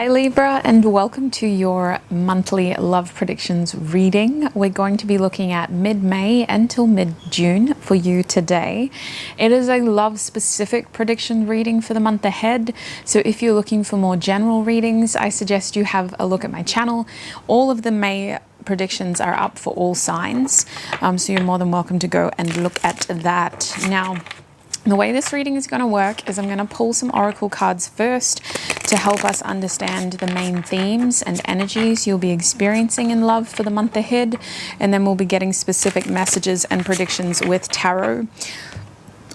Hi Libra, and welcome to your monthly love predictions reading. We're going to be looking at mid-May until mid-June for you today. It is a love specific prediction reading for the month ahead. So if you're looking for more general readings, I suggest you have a look at my channel. All of the May predictions are up for all signs. So you're more than welcome to go and look at that. Now, the way this reading is going to work is I'm going to pull some oracle cards first to help us understand the main themes and energies you'll be experiencing in love for the month ahead, and then we'll be getting specific messages and predictions with tarot.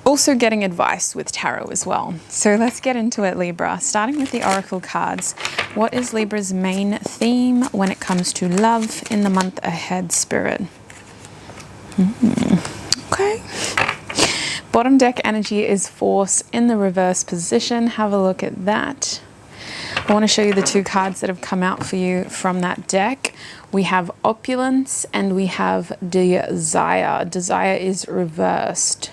Also getting advice with tarot as well. So let's get into it, Libra. Starting with the oracle cards. What is Libra's main theme when it comes to love in the month ahead, Spirit? Okay. Bottom deck energy is force in the reverse position. Have a look at that. I want to show you the two cards that have come out for you from that deck. We have opulence and we have desire. Desire is reversed.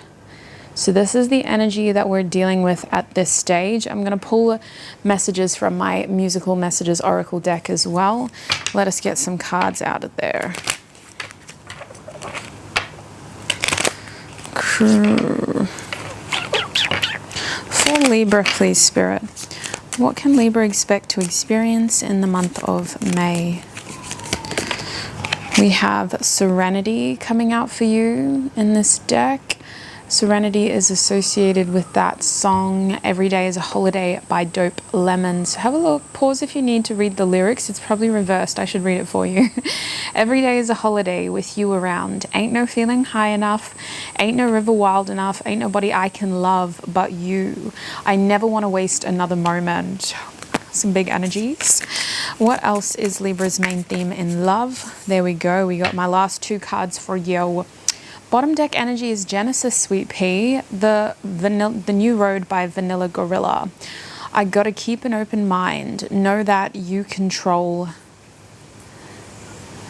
So this is the energy that we're dealing with at this stage. I'm going to pull messages from my musical messages oracle deck as well. Let us get some cards out of there. For Libra, please, Spirit. What can Libra expect to experience in the month of May? We have Serenity coming out for you in this deck. Serenity is associated with that song Every Day is a Holiday by Dope Lemon. So have a look, pause if you need to read the lyrics. It's probably reversed, I should read it for you. Every day is a holiday with you around. Ain't no feeling high enough. Ain't no river wild enough. Ain't nobody I can love but you. I never want to waste another moment. Some big energies. What else is Libra's main theme in love? There we go. We got my last two cards for you. Bottom deck energy is Genesis, Sweet Pea, the New Road by Vanilla Gorilla. I gotta keep an open mind. Know that you control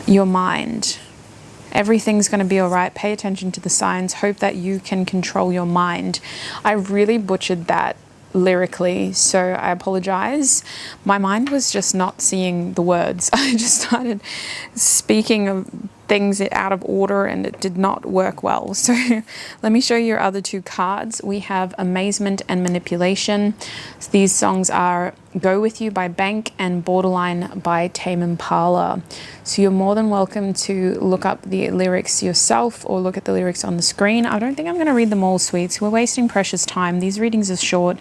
your mind. Everything's gonna be all right. Pay attention to the signs. Hope that you can control your mind. I really butchered that lyrically, so I apologize. My mind was just not seeing the words. I just started speaking of things out of order and it did not work well. So let me show you your other two cards. We have Amazement and Manipulation. These songs are Go With You by Bank and Borderline by Tame Impala. So you're more than welcome to look up the lyrics yourself or look at the lyrics on the screen. I don't think I'm going to read them all, sweets. We're wasting precious time. These readings are short.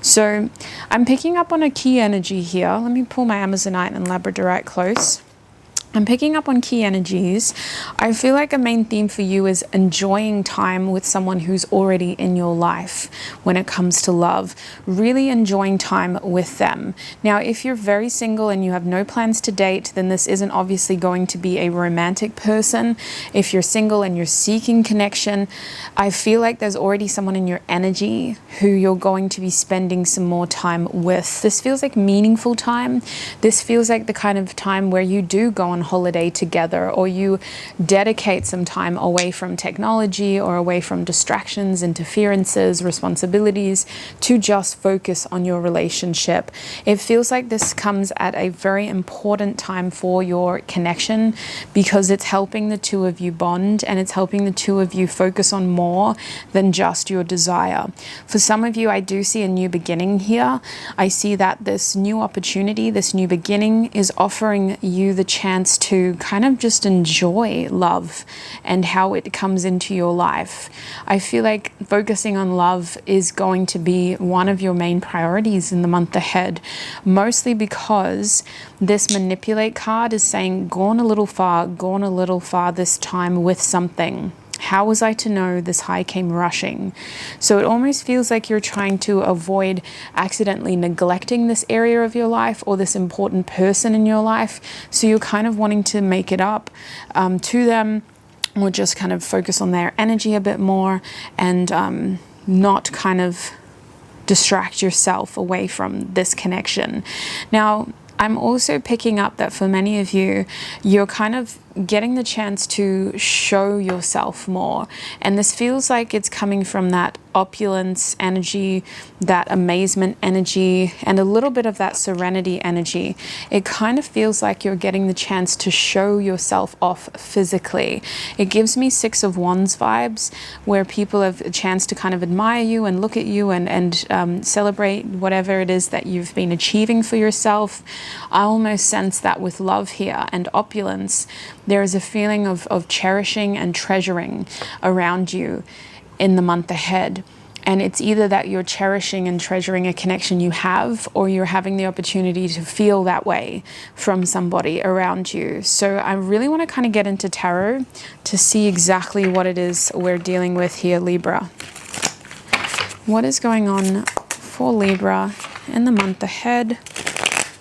So I'm picking up on a key energy here. Let me pull my Amazonite and Labradorite close. I'm picking up on key energies. I feel like a main theme for you is enjoying time with someone who's already in your life when it comes to love. Really enjoying time with them. Now, if you're very single and you have no plans to date, then this isn't obviously going to be a romantic person. If you're single and you're seeking connection, I feel like there's already someone in your energy who you're going to be spending some more time with. This feels like meaningful time. This feels like the kind of time where you do go on holiday together, or you dedicate some time away from technology or away from distractions, interferences, responsibilities to just focus on your relationship. It feels like this comes at a very important time for your connection because it's helping the two of you bond and it's helping the two of you focus on more than just your desire. For some of you, I do see a new beginning here. I see that this new opportunity, this new beginning is offering you the chance to kind of just enjoy love and how it comes into your life. I feel like focusing on love is going to be one of your main priorities in the month ahead, mostly because this Manipulate card is saying gone a little far this time with something. How was I to know this high came rushing? So it almost feels like you're trying to avoid accidentally neglecting this area of your life or this important person in your life. So you're kind of wanting to make it up to them, or just kind of focus on their energy a bit more and not kind of distract yourself away from this connection. Now, I'm also picking up that for many of you, you're kind of getting the chance to show yourself more. And this feels like it's coming from that opulence energy, that amazement energy, and a little bit of that serenity energy. It kind of feels like you're getting the chance to show yourself off physically. It gives me Six of Wands vibes, where people have a chance to kind of admire you and look at you and celebrate whatever it is that you've been achieving for yourself. I almost sense that with love here and opulence, there is a feeling of cherishing and treasuring around you in the month ahead. And it's either that you're cherishing and treasuring a connection you have, or you're having the opportunity to feel that way from somebody around you. So I really want to kind of get into tarot to see exactly what it is we're dealing with here, Libra. What is going on for Libra in the month ahead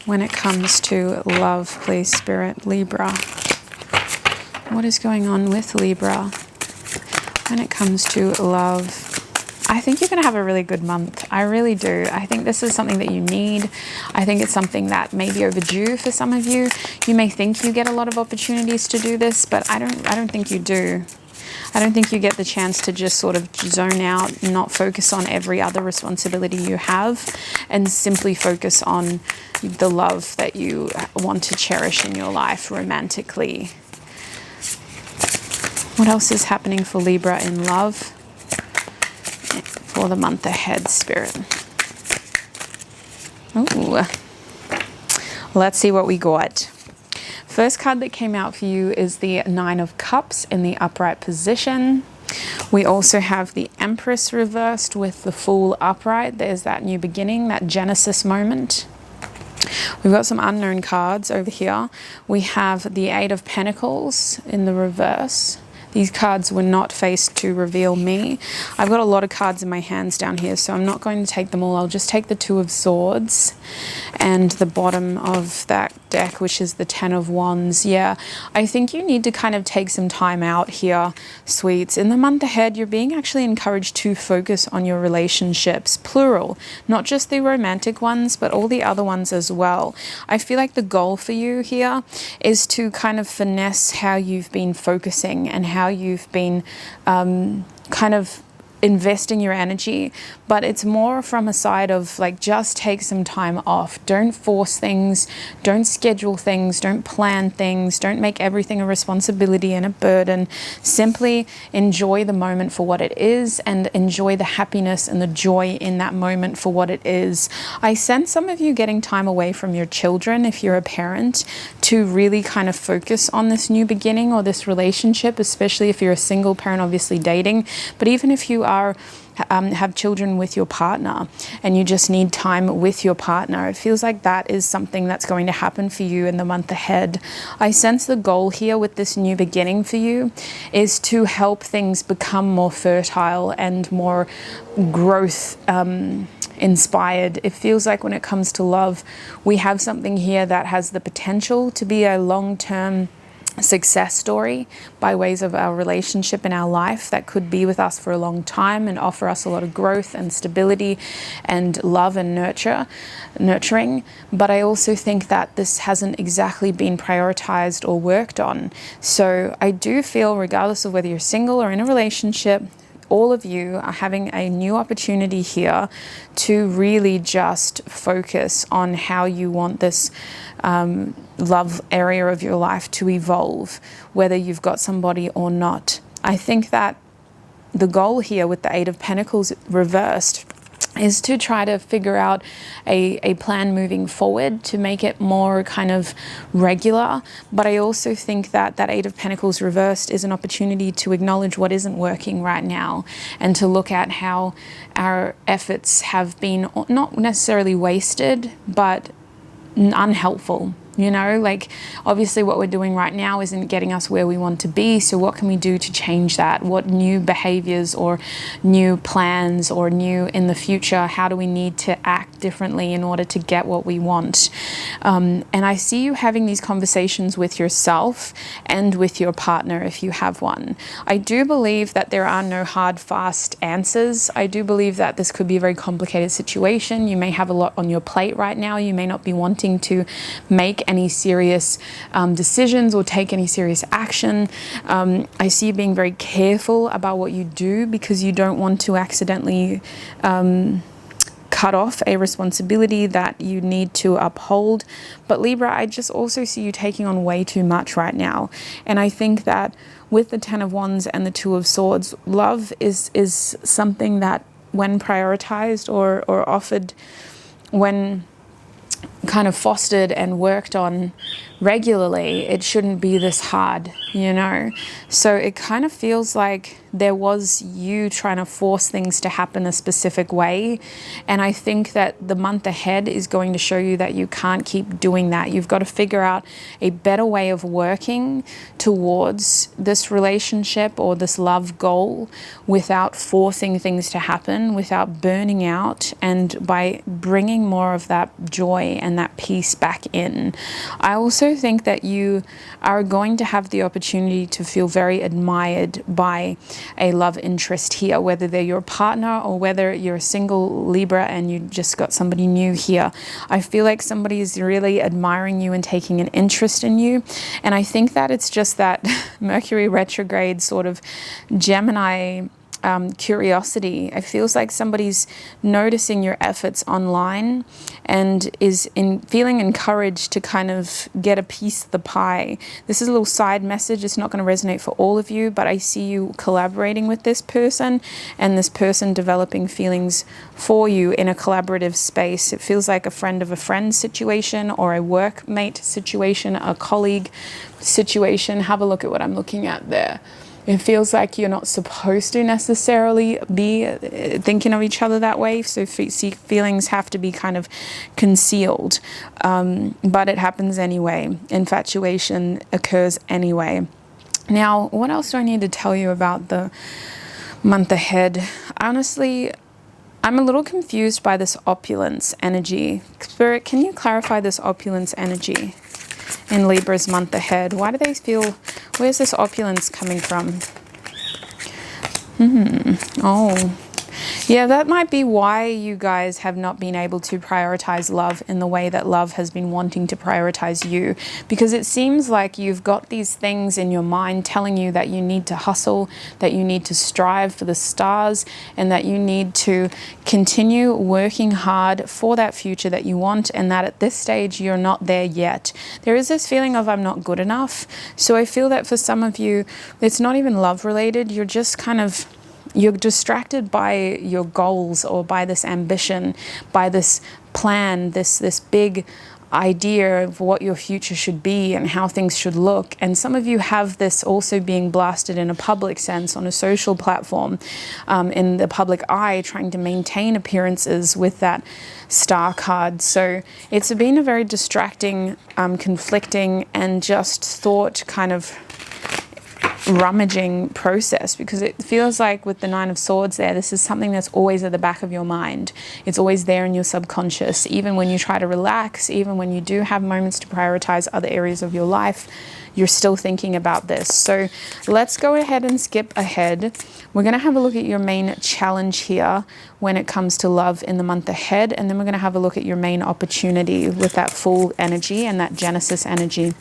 when it comes to love, please, Spirit? Libra. What is going on with Libra when it comes to love? I think you're going to have a really good month. I really do. I think this is something that you need. I think it's something that may be overdue for some of you. You may think you get a lot of opportunities to do this, but I don't think you do. I don't think you get the chance to just sort of zone out, not focus on every other responsibility you have, and simply focus on the love that you want to cherish in your life romantically. What else is happening for Libra in love for the month ahead, Spirit? Ooh. Let's see what we got. First card that came out for you is the Nine of Cups in the upright position. We also have the Empress reversed with the Fool upright. There's that new beginning, that Genesis moment. We've got some unknown cards over here. We have the Eight of Pentacles in the reverse. These cards were not faced to reveal me. I've got a lot of cards in my hands down here, so I'm not going to take them all. I'll just take the Two of Swords and the bottom of that deck, which is the Ten of Wands. Yeah, I think you need to kind of take some time out here, sweets. In the month ahead, you're being actually encouraged to focus on your relationships, plural, not just the romantic ones, but all the other ones as well. I feel like the goal for you here is to kind of finesse how you've been focusing and how you've been kind of investing your energy, but it's more from a side of like, just take some time off. Don't force things, don't schedule things, don't plan things, don't make everything a responsibility and a burden. Simply enjoy the moment for what it is and enjoy the happiness and the joy in that moment for what it is. I sense some of you getting time away from your children if you're a parent to really kind of focus on this new beginning or this relationship, especially if you're a single parent, obviously dating, but even if you have children with your partner and you just need time with your partner, it feels like that is something that's going to happen for you in the month ahead. I sense the goal here with this new beginning for you is to help things become more fertile and more growth inspired. It feels like when it comes to love, we have something here that has the potential to be a long-term success story by ways of our relationship in our life that could be with us for a long time and offer us a lot of growth and stability and love and nurturing. But I also think that this hasn't exactly been prioritized or worked on. So I do feel, regardless of whether you're single or in a relationship, all of you are having a new opportunity here to really just focus on how you want this love area of your life to evolve, whether you've got somebody or not. I think that the goal here with the Eight of Pentacles reversed is to try to figure out a plan moving forward to make it more kind of regular. But I also think that that Eight of Pentacles reversed is an opportunity to acknowledge what isn't working right now and to look at how our efforts have been not necessarily wasted, but unhelpful. You know, like obviously what we're doing right now isn't getting us where we want to be. So what can we do to change that? What new behaviors or new plans or new in the future, how do we need to act differently in order to get what we want. And I see you having these conversations with yourself and with your partner if you have one. I do believe that there are no hard, fast answers. I do believe that this could be a very complicated situation. You may have a lot on your plate right now. You may not be wanting to make any serious decisions or take any serious action. I see you being very careful about what you do because you don't want to accidentally cut off a responsibility that you need to uphold. But Libra, I just also see you taking on way too much right now. And I think that with the Ten of Wands and the Two of Swords, love is something that when prioritized or offered, when kind of fostered and worked on regularly, it shouldn't be this hard, you know? So it kind of feels like there was you trying to force things to happen a specific way. And I think that the month ahead is going to show you that you can't keep doing that. You've got to figure out a better way of working towards this relationship or this love goal without forcing things to happen, without burning out, and by bringing more of that joy and that peace back in. I also think that you are going to have the opportunity to feel very admired by a love interest here, whether they're your partner or whether you're a single Libra and you just got somebody new here. I feel like somebody is really admiring you and taking an interest in you. And I think that it's just that Mercury retrograde sort of Gemini curiosity. It feels like somebody's noticing your efforts online and is feeling encouraged to kind of get a piece of the pie. This is a little side message. It's not going to resonate for all of you, but I see you collaborating with this person and this person developing feelings for you in a collaborative space. It feels like a friend of a friend situation or a workmate situation, a colleague situation. Have a look at what I'm looking at there. It feels like you're not supposed to necessarily be thinking of each other that way. So feelings have to be kind of concealed. But it happens anyway. Infatuation occurs anyway. Now, what else do I need to tell you about the month ahead? Honestly, I'm a little confused by this opulence energy. Spirit, can you clarify this opulence energy in Libra's month ahead? Why do they feel, where's this opulence coming from? Oh, yeah, that might be why you guys have not been able to prioritize love in the way that love has been wanting to prioritize you, because it seems like you've got these things in your mind telling you that you need to hustle, that you need to strive for the stars, and that you need to continue working hard for that future that you want, and that at this stage you're not there yet. There is this feeling of I'm not good enough. So I feel that for some of you, it's not even love related. You're just kind of, you're distracted by your goals or by this ambition, by this plan, this big idea of what your future should be and how things should look. And some of you have this also being blasted in a public sense on a social platform, in the public eye, trying to maintain appearances with that star card. So it's been a very distracting, conflicting, and just thought kind of rummaging process, because it feels like with the Nine of Swords there, this is something that's always at the back of your mind. It's always there in your subconscious, even when you try to relax, even when you do have moments to prioritize other areas of your life, you're still thinking about this. So let's go ahead and skip ahead. We're going to have a look at your main challenge here when it comes to love in the month ahead, and then we're going to have a look at your main opportunity with that Fool energy and that Genesis energy.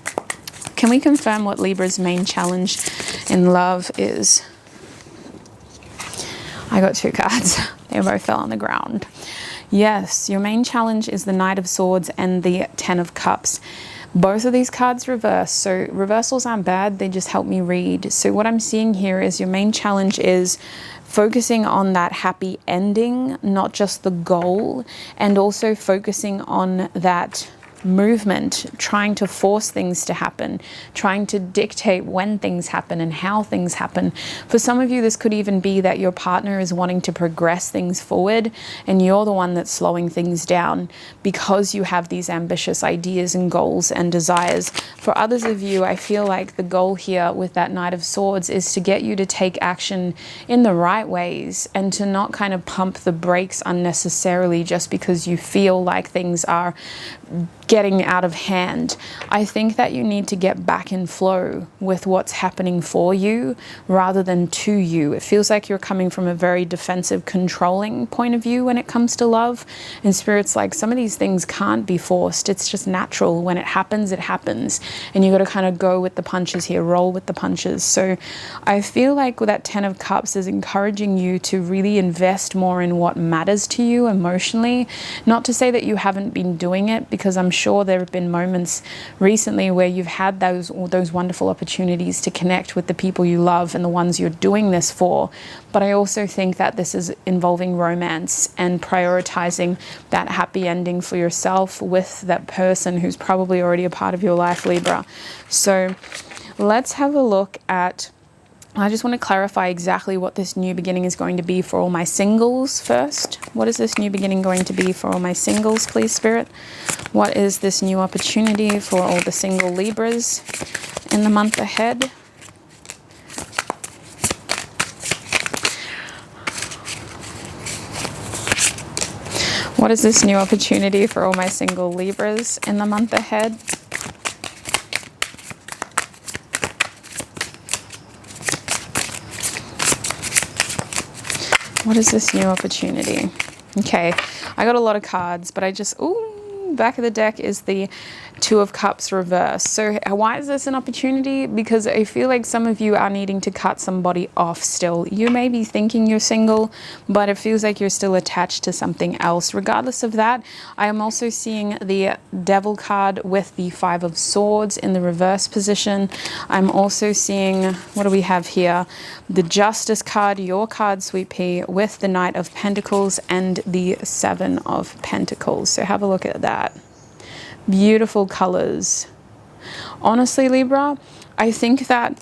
Can we confirm what Libra's main challenge in love is? I got two cards. They both fell on the ground. Yes, your main challenge is the Knight of Swords and the Ten of Cups. Both of these cards reverse, so reversals aren't bad, they just help me read. So what I'm seeing here is your main challenge is focusing on that happy ending, not just the goal, and also focusing on that movement, trying to force things to happen, trying to dictate when things happen and how things happen. For some of you, this could even be that your partner is wanting to progress things forward and you're the one that's slowing things down because you have these ambitious ideas and goals and desires. For others of you, I feel like the goal here with that Knight of Swords is to get you to take action in the right ways and to not kind of pump the brakes unnecessarily just because you feel like things are getting out of hand. I think that you need to get back in flow with what's happening for you rather than to you. It feels like you're coming from a very defensive, controlling point of view when it comes to love. And Spirit's like, some of these things can't be forced. It's just natural. When it happens, it happens. And you got to kind of go with the punches here, roll with the punches. So I feel like that 10 of Cups is encouraging you to really invest more in what matters to you emotionally. Not to say that you haven't been doing it, because I'm sure there have been moments recently where you've had those wonderful opportunities to connect with the people you love and the ones you're doing this for. But I also think that this is involving romance and prioritizing that happy ending for yourself with that person who's probably already a part of your life, Libra. So let's have a look at, I just want to clarify exactly what this new beginning is going to be for all my singles first. What is this new beginning going to be for all my singles, please, Spirit? What is this new opportunity for all the single Libras in the month ahead? What is this new opportunity for all my single Libras in the month ahead? What is this new opportunity? Okay, I got a lot of cards, but I just, back of the deck is the Two of Cups reverse. So why is this an opportunity? Because I feel like some of you are needing to cut somebody off still. You may be thinking you're single, but it feels like you're still attached to something else. Regardless of that, I am also seeing the Devil card with the Five of Swords in the reverse position. I'm also seeing, what do we have here? The Justice card, your card, Sweet Pea, with the Knight of Pentacles and the Seven of Pentacles. So have a look at that. Beautiful colors. Honestly, Libra, I think that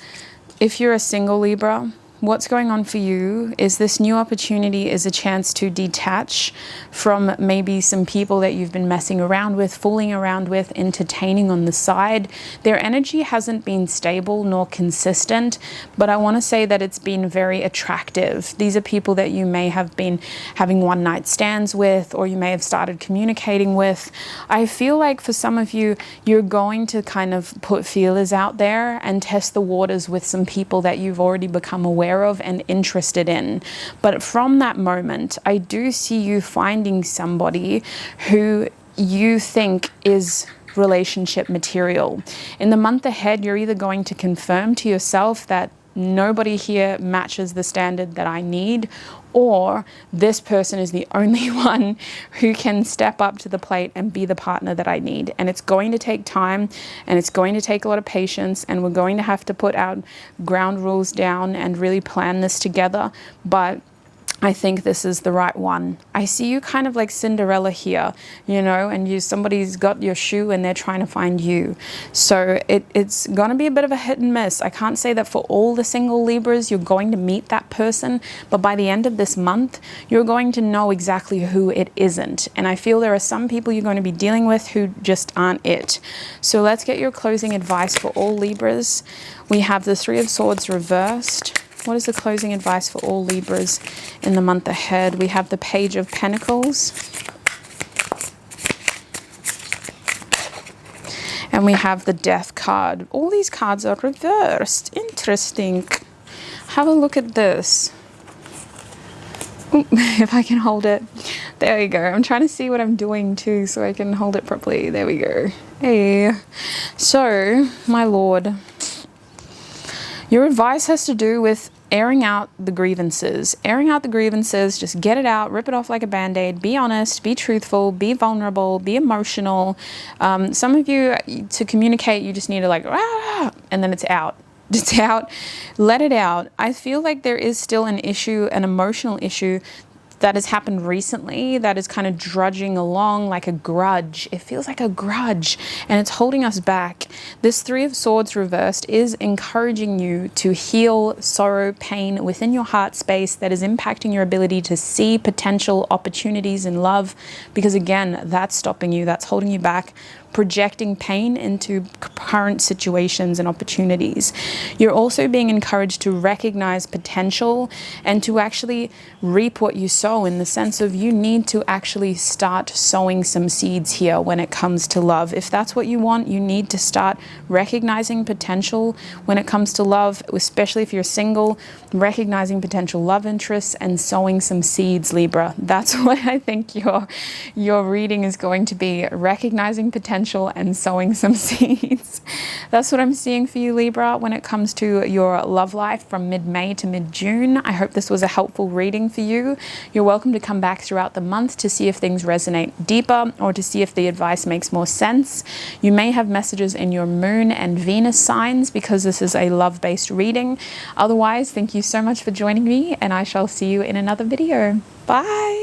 if you're a single Libra, what's going on for you is this new opportunity is a chance to detach from maybe some people that you've been messing around with, fooling around with, entertaining on the side. Their energy hasn't been stable nor consistent, but I want to say that it's been very attractive. These are people that you may have been having one night stands with, or you may have started communicating with. I feel like for some of you, you're going to kind of put feelers out there and test the waters with some people that you've already become aware of and interested in. But from that moment, I do see you finding somebody who you think is relationship material. In the month ahead, you're either going to confirm to yourself that nobody here matches the standard that I need, or this person is the only one who can step up to the plate and be the partner that I need. And it's going to take time, and it's going to take a lot of patience, and we're going to have to put our ground rules down and really plan this together. But I think this is the right one. I see you kind of like Cinderella here, you know, and somebody's got your shoe and they're trying to find you. So it's going to be a bit of a hit and miss. I can't say that for all the single Libras, you're going to meet that person, but by the end of this month, you're going to know exactly who it isn't. And I feel there are some people you're going to be dealing with who just aren't it. So let's get your closing advice for all Libras. We have the Three of Swords reversed. What is the closing advice for all Libras in the month ahead? We have the Page of Pentacles. And we have the Death card. All these cards are reversed. Interesting. Have a look at this. Ooh, if I can hold it. There we go. I'm trying to see what I'm doing too so I can hold it properly. There we go. Hey. So, my lord, your advice has to do with airing out the grievances. Airing out the grievances, just get it out, rip it off like a band-aid, be honest, be truthful, be vulnerable, be emotional. Some of you, to communicate, you just need to like, and then it's out. It's out. Let it out. I feel like there is still an issue, an emotional issue that has happened recently that is kind of drudging along like a grudge. It feels like a grudge and it's holding us back. This Three of Swords reversed is encouraging you to heal sorrow, pain within your heart space that is impacting your ability to see potential opportunities in love, because again, that's stopping you, that's holding you back, projecting pain into current situations and opportunities. You're also being encouraged to recognize potential and to actually reap what you sow, in the sense of you need to actually start sowing some seeds here when it comes to love. If that's what you want, you need to start recognizing potential when it comes to love, especially if you're single, recognizing potential love interests and sowing some seeds, Libra. That's what I think your reading is going to be, recognizing potential and sowing some seeds. That's what I'm seeing for you, Libra, when it comes to your love life from mid-May to mid-June. I hope this was a helpful reading for you. You're welcome to come back throughout the month to see if things resonate deeper or to see if the advice makes more sense. You may have messages in your moon and Venus signs because this is a love-based reading. Otherwise, thank you so much for joining me, and I shall see you in another video. Bye.